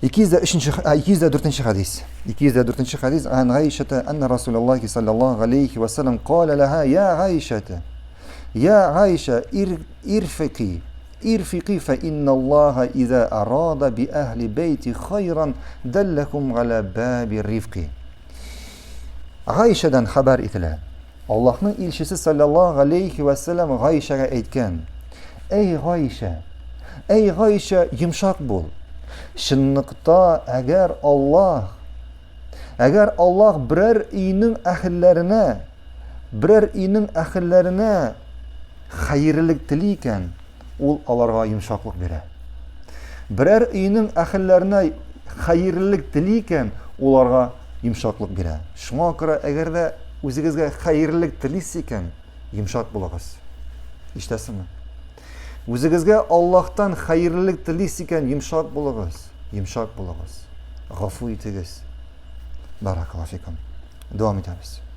204 حديث. 204 حديث عن عائشة أن رسول الله صلى الله عليه وسلم قال لها يا عائشة يا عائشة ارفقي فإن الله إذا أراد بأهل بيت خيرا دلكم على باب الرفق. عائشة خبر إتلا Allah'ın ilçisi sallallahu aleyhi ve sellem Gayşe'ye etken. Ey Gayşe yumşak bul. Şınlıkta eğer Allah birer iyinin ahillerine hayırlılık diliyken ol alarga yumşaklık bere. Birer iyinin ahillerine hayırlılık diliyken olarga yumşaklık bere. Şuna göre eğer de o'zingizga xayrlik tilaysiz ekan yumshoq bo'lasiz. Eshitasizmi? O'zingizga Allohdan xayrlik tilaysiz ekan yumshoq bo'lasiz. G'afur etingiz. Barakallohu fikum. Davom etamiz.